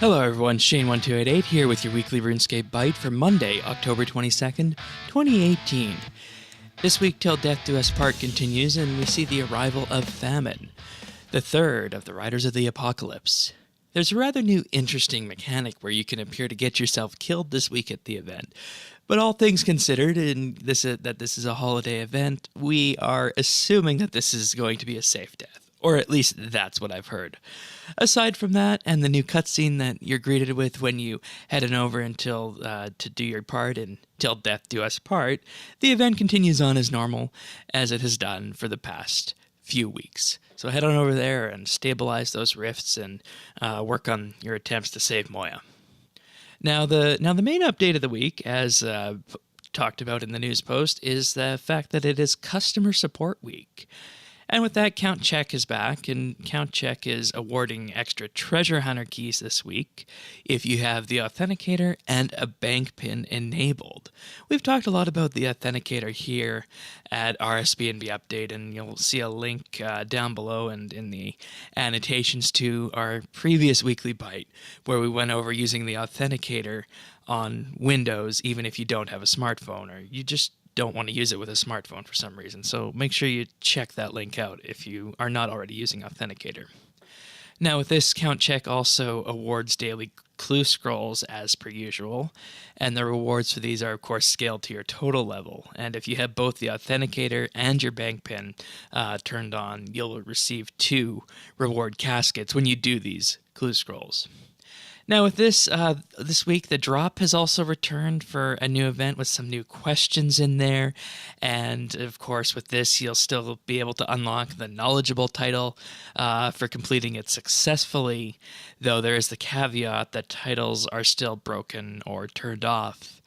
Hello everyone, Shane1288 here with your weekly RuneScape Byte for Monday, October 22nd, 2018. This week, Til Death Do Us part continues, and we see the arrival of Famine, the third of the Riders of the Apocalypse. There's a rather new interesting mechanic where you can appear to get yourself killed this week at the event. But all things considered, and this is a holiday event, we are assuming that this is going to be a safe death. Or at least that's what I've heard. Aside from that, and the new cutscene that you're greeted with when you head on over until to do your part in Til Death Do Us part, the event continues on as normal, as it has done for the past few weeks. So head on over there and stabilize those rifts and work on your attempts to save Moya. Now the main update of the week, as talked about in the news post, is the fact that it is Customer Support Week. And with that, Count Check is back, and Count Check is awarding extra treasure hunter keys this week if you have the Authenticator and a bank pin enabled. We've talked a lot about the Authenticator here at RSBANDB Update, and you'll see a link down below and in the annotations to our previous weekly Byte, where we went over using the Authenticator on Windows, even if you don't have a smartphone, or you just don't want to use it with a smartphone for some reason, so make sure you check that link out if you are not already using Authenticator. Now with this, Count Check also awards daily clue scrolls as per usual, and the rewards for these are of course scaled to your total level, and if you have both the Authenticator and your bank pin turned on, you'll receive 2 reward caskets when you do these clue scrolls. Now with this week, the drop has also returned for a new event with some new questions in there, and of course with this you'll still be able to unlock the knowledgeable title for completing it successfully, though there is the caveat that titles are still broken or turned off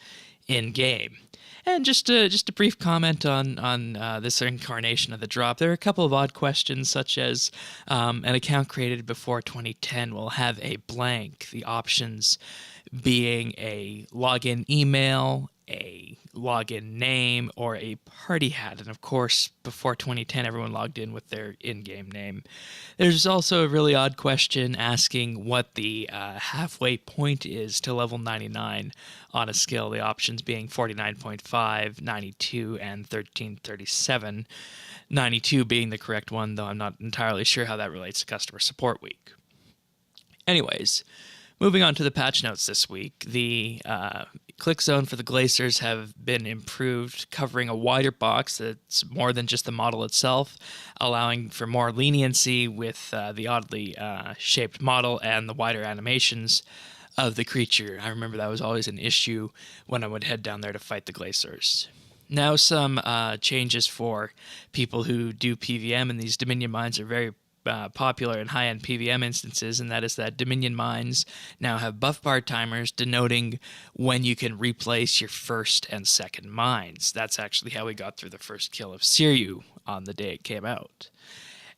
in-game. And just a brief comment on this incarnation of the drop. There are a couple of odd questions, such as an account created before 2010 will have a blank, the options being a login email, a login name, or a party hat. And of course, before 2010, everyone logged in with their in-game name. There's also a really odd question asking what the halfway point is to level 99 on a skill, the options being 49.5, 92, and 1337. 92 being the correct one, though I'm not entirely sure how that relates to Customer Support Week. Anyways, moving on to the patch notes this week, the click zone for the glaciers have been improved, covering a wider box that's more than just the model itself, allowing for more leniency with the oddly shaped model and the wider animations of the creature. I remember that was always an issue when I would head down there to fight the glaciers. Now some changes for people who do PVM, and these Dominion mines are very popular in high-end PVM instances, and that is that Dominion mines now have buff bar timers denoting when you can replace your first and second mines. That's actually how we got through the first kill of Siryu on the day it came out.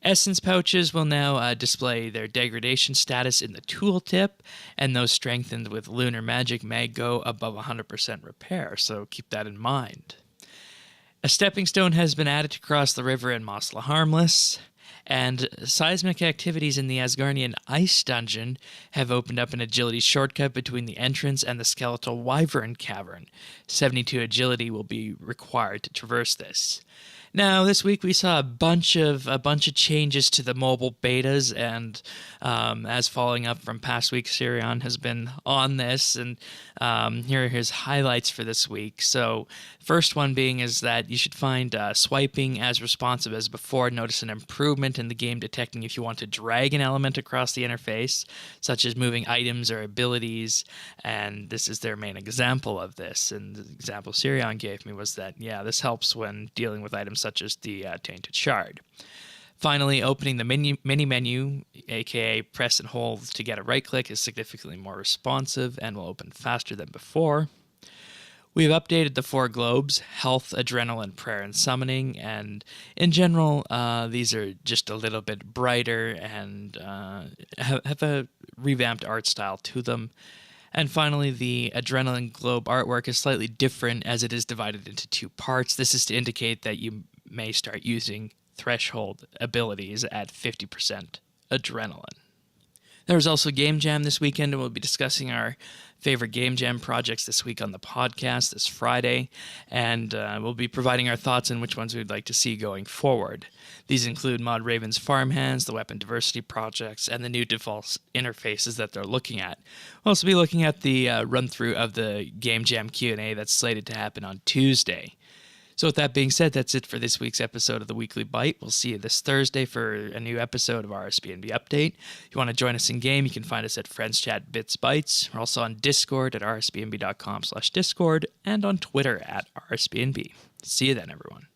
Essence pouches will now display their degradation status in the tooltip, and those strengthened with Lunar Magic may go above 100% repair, so keep that in mind. A stepping stone has been added to cross the river in Mosla Harmless, and seismic activities in the Asgardian Ice Dungeon have opened up an agility shortcut between the entrance and the Skeletal Wyvern Cavern. 72 agility will be required to traverse this. Now, this week we saw a bunch of changes to the mobile betas, and as following up from past weeks, Sirion has been on this, and here are his highlights for this week. So, first one being is that you should find swiping as responsive as before. Notice an improvement in the game detecting if you want to drag an element across the interface, such as moving items or abilities, and this is their main example of this. And the example Sirion gave me was that, yeah, this helps when dealing with items such as the Tainted Shard. Finally, opening the mini menu, aka press and hold to get a right click, is significantly more responsive and will open faster than before. We've updated the 4 globes, health, adrenaline, prayer, and summoning, and in general, these are just a little bit brighter and have a revamped art style to them. And finally, the Adrenaline Globe artwork is slightly different as it is divided into 2 parts. This is to indicate that you may start using threshold abilities at 50% adrenaline. There's also Game Jam this weekend, and we'll be discussing our favorite Game Jam projects this week on the podcast this Friday, and we'll be providing our thoughts on which ones we'd like to see going forward. These include Mod Raven's Farmhands, the Weapon Diversity projects, and the new default interfaces that they're looking at. We'll also be looking at the run-through of the Game Jam Q&A that's slated to happen on Tuesday. So with that being said, that's it for this week's episode of the Weekly Byte. We'll see you this Thursday for a new episode of RSBANDB Update. If you want to join us in game, you can find us at Friends Chat BitsBytes. We're also on Discord at rsbnb.com/Discord and on Twitter at RSBNB. See you then, everyone.